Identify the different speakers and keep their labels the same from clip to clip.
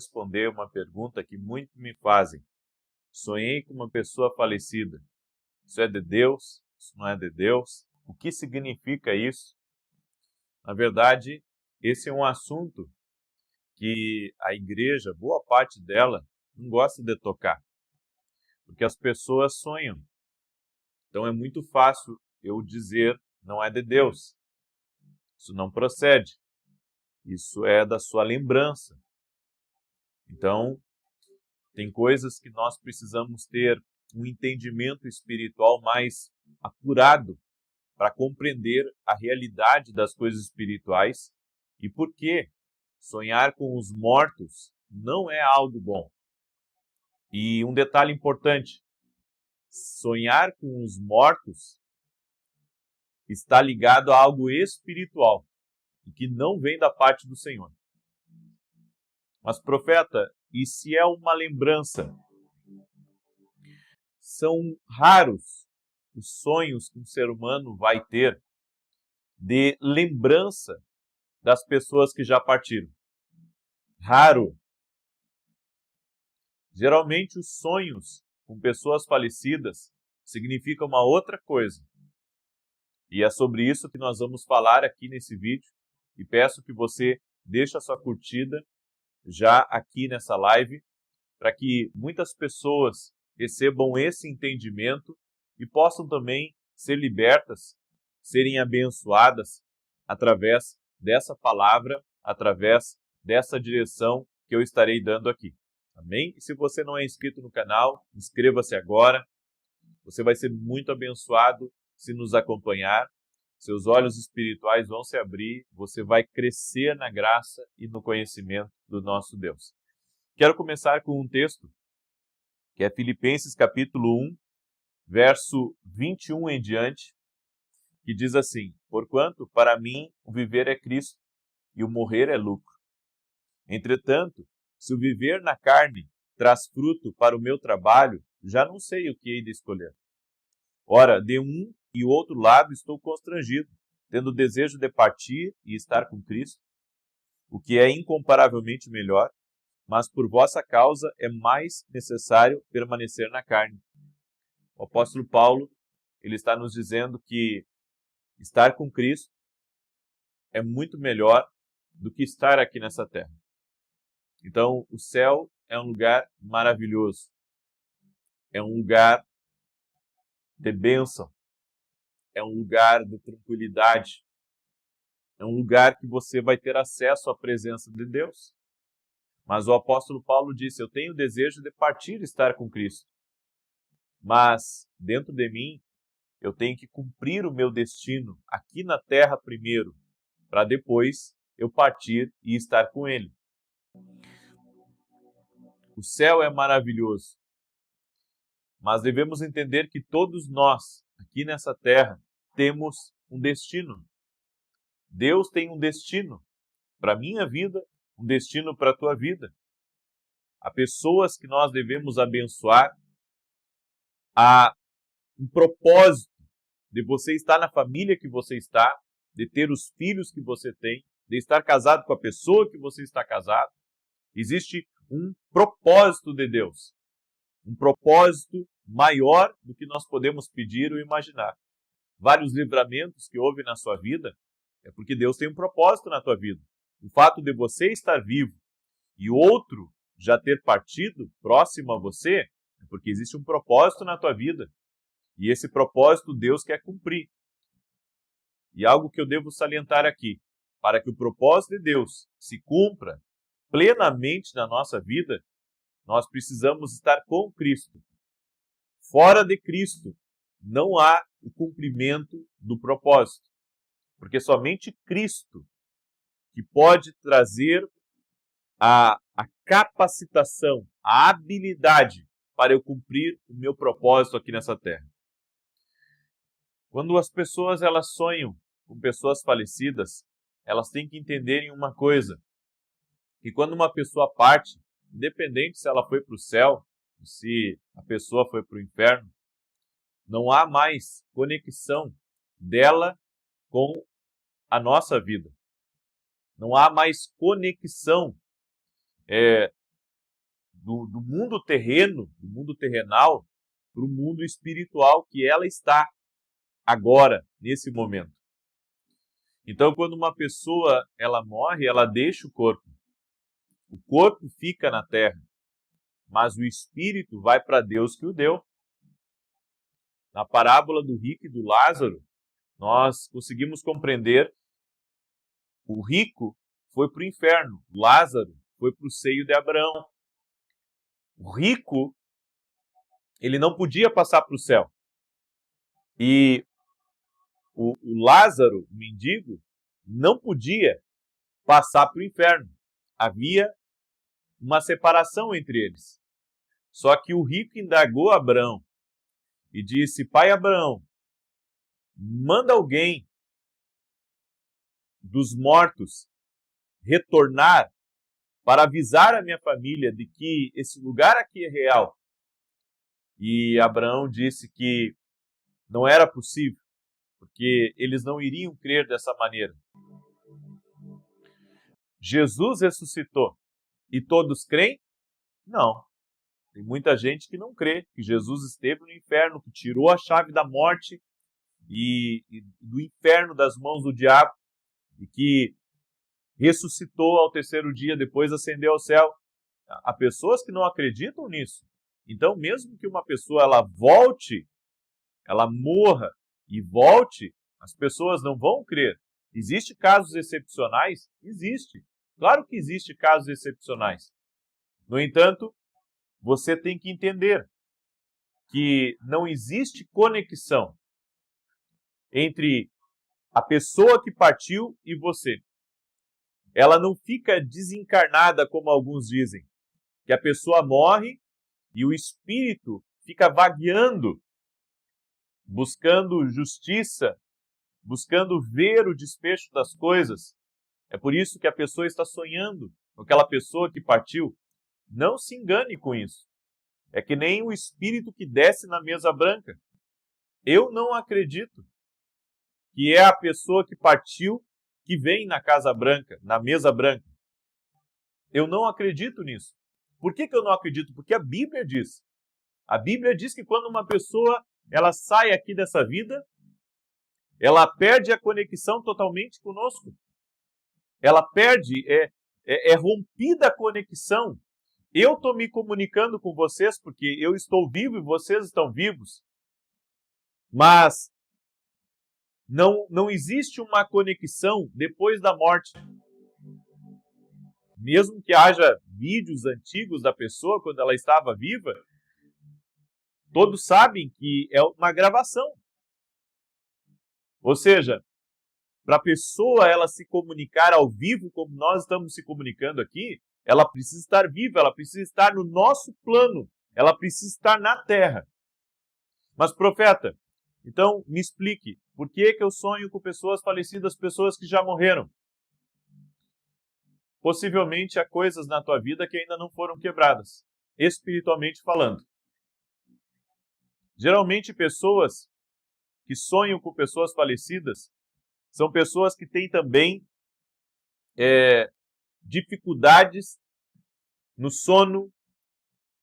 Speaker 1: responder uma pergunta que muito me fazem. Sonhei com uma pessoa falecida. Isso é de Deus? Isso não é de Deus? O que significa isso? Na verdade, esse é um assunto que a igreja, boa parte dela, não gosta de tocar. Porque as pessoas sonham. Então é muito fácil eu dizer, não é de Deus. Isso não procede. Isso é da sua lembrança. Então, tem coisas que nós precisamos ter um entendimento espiritual mais apurado para compreender a realidade das coisas espirituais e por que sonhar com os mortos não é algo bom. E um detalhe importante, sonhar com os mortos está ligado a algo espiritual e que não vem da parte do Senhor. Mas, profeta, e se é uma lembrança? São raros os sonhos que um ser humano vai ter de lembrança das pessoas que já partiram. Raro. Geralmente os sonhos com pessoas falecidas significam uma outra coisa. E é sobre isso que nós vamos falar aqui nesse vídeo. E peço que você deixe a sua curtida já aqui nessa live, para que muitas pessoas recebam esse entendimento e possam também ser libertas, serem abençoadas através dessa palavra, através dessa direção que eu estarei dando aqui. Amém? E se você não é inscrito no canal, inscreva-se agora. Você vai ser muito abençoado se nos acompanhar. Seus olhos espirituais vão se abrir, você vai crescer na graça e no conhecimento do nosso Deus. Quero começar com um texto, que é Filipenses capítulo 1, verso 21 em diante, que diz assim: Porquanto, para mim, o viver é Cristo e o morrer é lucro. Entretanto, se o viver na carne traz fruto para o meu trabalho, já não sei o que hei de escolher. Ora, de um e outro lado estou constrangido, tendo o desejo de partir e estar com Cristo, o que é incomparavelmente melhor, mas por vossa causa é mais necessário permanecer na carne. O apóstolo Paulo, ele está nos dizendo que estar com Cristo é muito melhor do que estar aqui nessa terra. Então, o céu é um lugar maravilhoso. É um lugar de bênção. É um lugar de tranquilidade. É um lugar que você vai ter acesso à presença de Deus. Mas o apóstolo Paulo disse, eu tenho o desejo de partir e estar com Cristo. Mas, dentro de mim, eu tenho que cumprir o meu destino aqui na terra primeiro, para depois eu partir e estar com Ele. O céu é maravilhoso, mas devemos entender que todos nós, aqui nessa terra, temos um destino. Deus tem um destino para a minha vida, um destino para a tua vida. Há pessoas que nós devemos abençoar, há um propósito de você estar na família que você está, de ter os filhos que você tem, de estar casado com a pessoa que você está casado. Existe um propósito de Deus, um propósito maior do que nós podemos pedir ou imaginar. Vários livramentos que houve na sua vida é porque Deus tem um propósito na tua vida. O fato de você estar vivo e outro já ter partido próximo a você é porque existe um propósito na tua vida. E esse propósito Deus quer cumprir. E algo que eu devo salientar aqui, para que o propósito de Deus se cumpra plenamente na nossa vida, nós precisamos estar com Cristo. Fora de Cristo, não há o cumprimento do propósito. Porque somente Cristo que pode trazer a capacitação, a habilidade para eu cumprir o meu propósito aqui nessa terra. Quando as pessoas elas sonham com pessoas falecidas, elas têm que entenderem uma coisa, que quando uma pessoa parte, independente se ela foi para o céu, se a pessoa foi para o inferno, não há mais conexão dela com a nossa vida. Não há mais conexão do mundo terreno, do mundo terrenal, para o mundo espiritual que ela está agora, nesse momento. Então, quando uma pessoa ela morre, ela deixa o corpo. O corpo fica na terra, mas o espírito vai para Deus que o deu. Na parábola do rico e do Lázaro, nós conseguimos compreender: o rico foi para o inferno, Lázaro foi para o seio de Abraão. O rico, ele não podia passar para o céu. E o Lázaro, o mendigo, não podia passar para o inferno. Havia uma separação entre eles. Só que o rico indagou Abraão e disse: pai Abraão, manda alguém dos mortos retornar para avisar a minha família de que esse lugar aqui é real. E Abraão disse que não era possível, porque eles não iriam crer dessa maneira. Jesus ressuscitou e todos creem? Não. Tem muita gente que não crê que Jesus esteve no inferno, que tirou a chave da morte e do inferno das mãos do diabo e que ressuscitou ao terceiro dia, depois ascendeu ao céu. Há pessoas que não acreditam nisso. Então, mesmo que uma pessoa ela volte, ela morra e volte, as pessoas não vão crer. Existem casos excepcionais? Existe. Claro que existem casos excepcionais. No entanto, você tem que entender que não existe conexão entre a pessoa que partiu e você. Ela não fica desencarnada, como alguns dizem, que a pessoa morre e o espírito fica vagueando, buscando justiça, buscando ver o desfecho das coisas. É por isso que a pessoa está sonhando com aquela pessoa que partiu. Não se engane com isso. É que nem o espírito que desce na mesa branca. Eu não acredito que é a pessoa que partiu que vem na casa branca, na mesa branca. Eu não acredito nisso. Por que eu não acredito? Porque a Bíblia diz. A Bíblia diz que quando uma pessoa ela sai aqui dessa vida, ela perde a conexão totalmente conosco. Ela perde, é rompida a conexão. Eu estou me comunicando com vocês porque eu estou vivo e vocês estão vivos. Mas não existe uma conexão depois da morte. Mesmo que haja vídeos antigos da pessoa quando ela estava viva, todos sabem que é uma gravação. Ou seja, para a pessoa ela se comunicar ao vivo como nós estamos se comunicando aqui, ela precisa estar viva, ela precisa estar no nosso plano, ela precisa estar na Terra. Mas, profeta, então me explique, por que eu sonho com pessoas falecidas, pessoas que já morreram? Possivelmente há coisas na tua vida que ainda não foram quebradas, espiritualmente falando. Geralmente pessoas que sonham com pessoas falecidas são pessoas que têm também dificuldades no sono,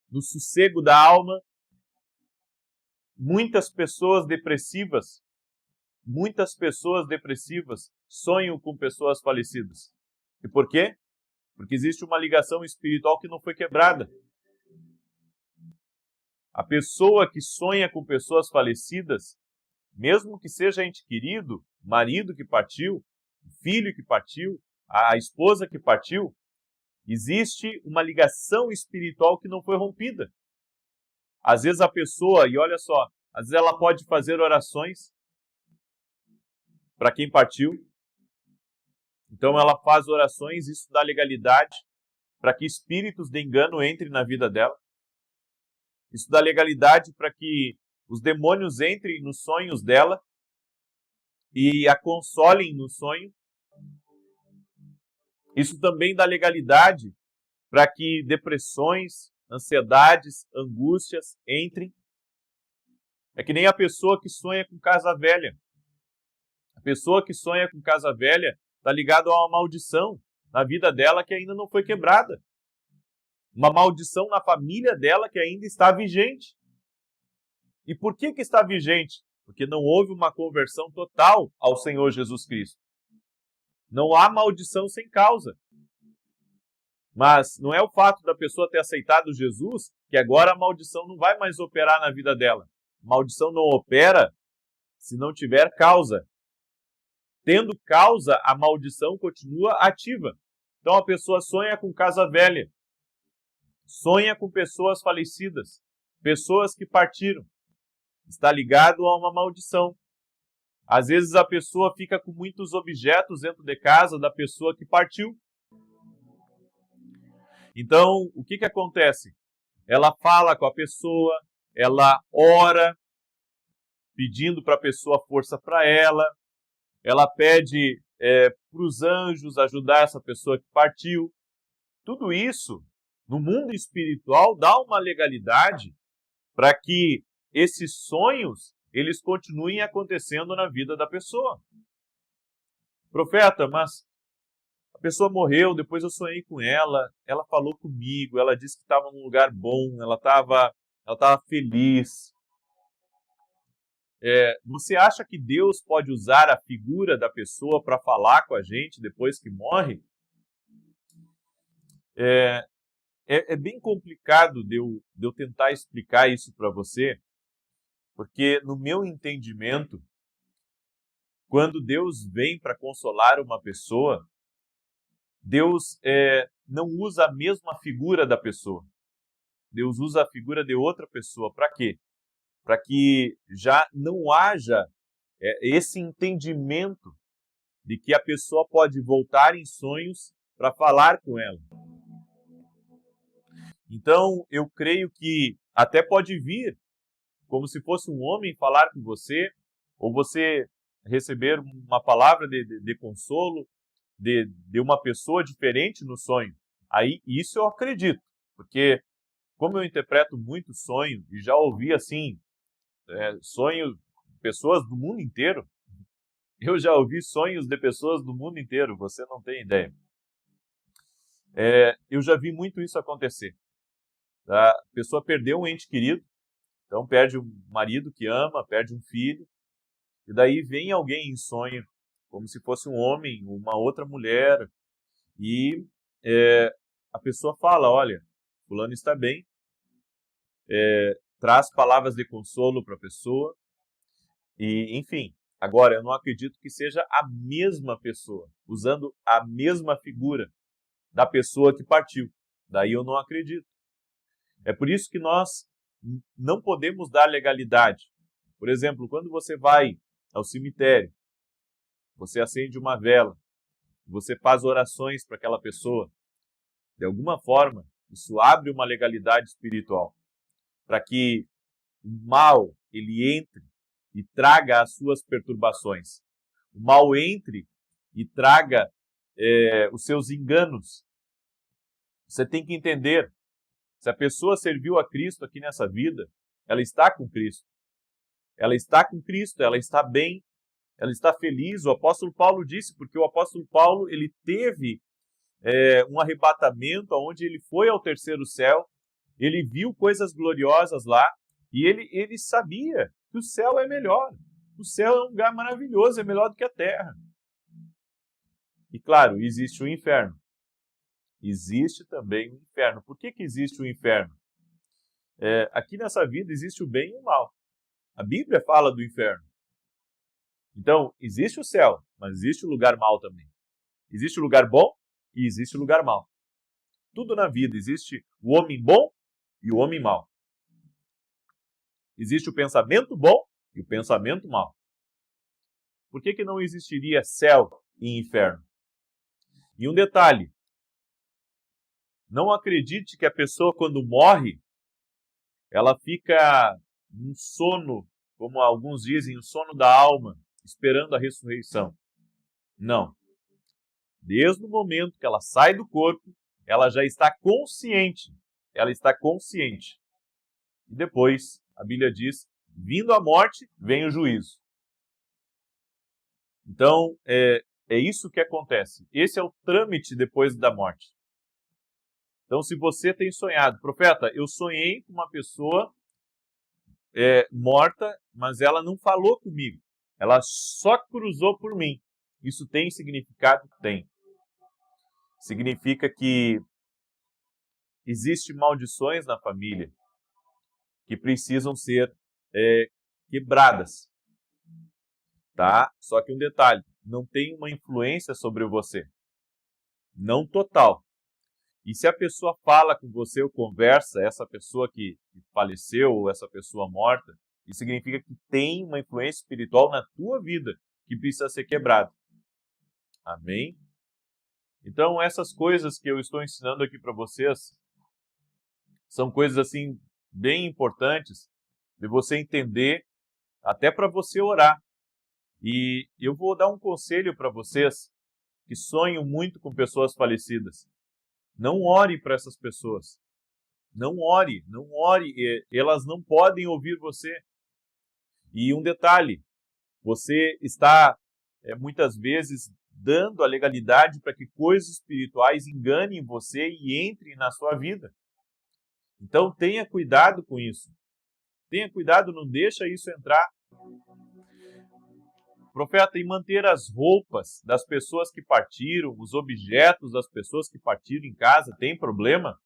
Speaker 1: no sossego da alma. Muitas pessoas depressivas sonham com pessoas falecidas. E por quê? Porque existe uma ligação espiritual que não foi quebrada. A pessoa que sonha com pessoas falecidas, mesmo que seja ente querido, marido que partiu, filho que partiu, a esposa que partiu, existe uma ligação espiritual que não foi rompida. Às vezes a pessoa, e olha só, às vezes ela pode fazer orações para quem partiu. Então ela faz orações, isso dá legalidade para que espíritos de engano entrem na vida dela. Isso dá legalidade para que os demônios entrem nos sonhos dela e a consolem no sonho. Isso também dá legalidade para que depressões, ansiedades, angústias entrem. É que nem a pessoa que sonha com casa velha. A pessoa que sonha com casa velha está ligada a uma maldição na vida dela que ainda não foi quebrada. Uma maldição na família dela que ainda está vigente. E por que está vigente? Porque não houve uma conversão total ao Senhor Jesus Cristo. Não há maldição sem causa. Mas não é o fato da pessoa ter aceitado Jesus que agora a maldição não vai mais operar na vida dela. A maldição não opera se não tiver causa. Tendo causa, a maldição continua ativa. Então a pessoa sonha com casa velha, sonha com pessoas falecidas, pessoas que partiram. Está ligado a uma maldição. Às vezes a pessoa fica com muitos objetos dentro de casa da pessoa que partiu. Então, o que acontece? Ela fala com a pessoa, ela ora, pedindo para a pessoa força para ela pede para os anjos ajudar essa pessoa que partiu. Tudo isso, no mundo espiritual, dá uma legalidade para que esses sonhos eles continuem acontecendo na vida da pessoa. Profeta, mas a pessoa morreu, depois eu sonhei com ela falou comigo, ela disse que estava num lugar bom, ela estava feliz. Você acha que Deus pode usar a figura da pessoa para falar com a gente depois que morre? É bem complicado de eu tentar explicar isso para você, porque no meu entendimento, quando Deus vem para consolar uma pessoa, Deus não usa a mesma figura da pessoa. Deus usa a figura de outra pessoa. Para quê? Para que já não haja esse entendimento de que a pessoa pode voltar em sonhos para falar com ela. Então, eu creio que até pode vir como se fosse um homem falar com você, ou você receber uma palavra de consolo de uma pessoa diferente no sonho. Aí, isso eu acredito, porque como eu interpreto muito sonho, e já ouvi assim, sonhos de pessoas do mundo inteiro, eu já ouvi sonhos de pessoas do mundo inteiro, você não tem ideia. Eu já vi muito isso acontecer. A pessoa perdeu um ente querido, então perde um marido que ama, perde um filho, e daí vem alguém em sonho, como se fosse um homem, uma outra mulher, e a pessoa fala, olha, fulano está bem, traz palavras de consolo para a pessoa, e enfim, agora eu não acredito que seja a mesma pessoa, usando a mesma figura da pessoa que partiu, daí eu não acredito. É por isso que nós não podemos dar legalidade. Por exemplo, quando você vai ao cemitério, você acende uma vela, você faz orações para aquela pessoa, de alguma forma, isso abre uma legalidade espiritual, para que o mal ele entre e traga as suas perturbações. O mal entre e traga os seus enganos. Você tem que entender, se a pessoa serviu a Cristo aqui nessa vida, ela está com Cristo. Ela está com Cristo, ela está bem, ela está feliz. O apóstolo Paulo disse, porque o apóstolo Paulo ele teve um arrebatamento onde ele foi ao terceiro céu, ele viu coisas gloriosas lá e ele sabia que o céu é melhor. O céu é um lugar maravilhoso, é melhor do que a terra. E claro, existe o inferno. Existe também o inferno. Por que existe o inferno? Aqui nessa vida existe o bem e o mal. A Bíblia fala do inferno. Então, existe o céu, mas existe o lugar mau também. Existe o lugar bom e existe o lugar mau. Tudo na vida existe o homem bom e o homem mau. Existe o pensamento bom e o pensamento mau. Por que não existiria céu e inferno? E um detalhe, não acredite que a pessoa quando morre, ela fica num sono, como alguns dizem, o sono da alma, esperando a ressurreição. Não. Desde o momento que ela sai do corpo, ela já está consciente. Ela está consciente. E depois, a Bíblia diz, vindo a morte, vem o juízo. Então, é isso que acontece. Esse é o trâmite depois da morte. Então, se você tem sonhado, profeta, eu sonhei com uma pessoa morta, mas ela não falou comigo. Ela só cruzou por mim. Isso tem significado? Tem. Significa que existem maldições na família que precisam ser quebradas. Tá? Só que um detalhe, não tem uma influência sobre você. Não total. E se a pessoa fala com você ou conversa, essa pessoa que faleceu ou essa pessoa morta, isso significa que tem uma influência espiritual na tua vida que precisa ser quebrada. Amém? Então, essas coisas que eu estou ensinando aqui para vocês são coisas assim bem importantes de você entender, até para você orar. E eu vou dar um conselho para vocês que sonham muito com pessoas falecidas. Não ore para essas pessoas. Não ore, não ore. Elas não podem ouvir você. E um detalhe, você está muitas vezes dando a legalidade para que coisas espirituais enganem você e entrem na sua vida. Então tenha cuidado com isso. Tenha cuidado, não deixa isso entrar. Profeta, e manter as roupas das pessoas que partiram, os objetos das pessoas que partiram em casa, tem problema?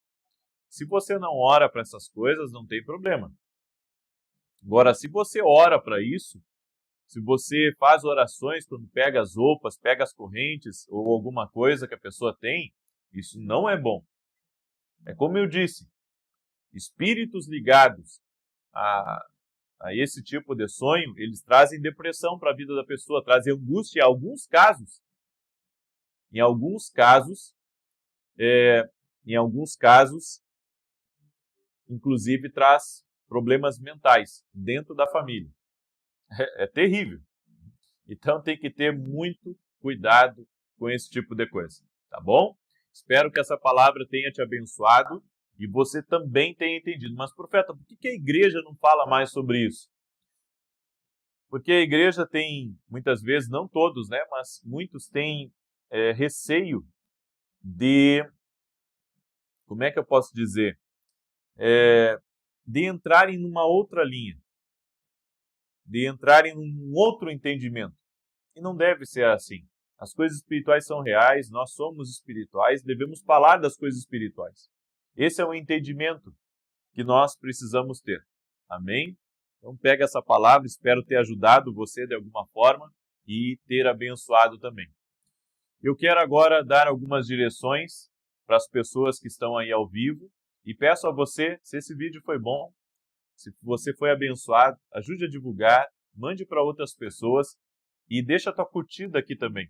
Speaker 1: Se você não ora para essas coisas, não tem problema. Agora, se você ora para isso, se você faz orações quando pega as roupas, pega as correntes ou alguma coisa que a pessoa tem, isso não é bom. É como eu disse, espíritos ligados a esse tipo de sonho, eles trazem depressão para a vida da pessoa, trazem angústia em alguns casos, inclusive traz problemas mentais dentro da família. É terrível. Então tem que ter muito cuidado com esse tipo de coisa, tá bom? Espero que essa palavra tenha te abençoado e você também tenha entendido. Mas, profeta, por que a igreja não fala mais sobre isso? Porque a igreja tem, muitas vezes, não todos, né, mas muitos têm receio de, como é que eu posso dizer, de entrarem numa outra linha, de entrarem num outro entendimento. E não deve ser assim. As coisas espirituais são reais, nós somos espirituais, devemos falar das coisas espirituais. Esse é o entendimento que nós precisamos ter. Amém? Então pega essa palavra, espero ter ajudado você de alguma forma e ter abençoado também. Eu quero agora dar algumas direções para as pessoas que estão aí ao vivo e peço a você, se esse vídeo foi bom, se você foi abençoado, ajude a divulgar, mande para outras pessoas e deixa a tua curtida aqui também.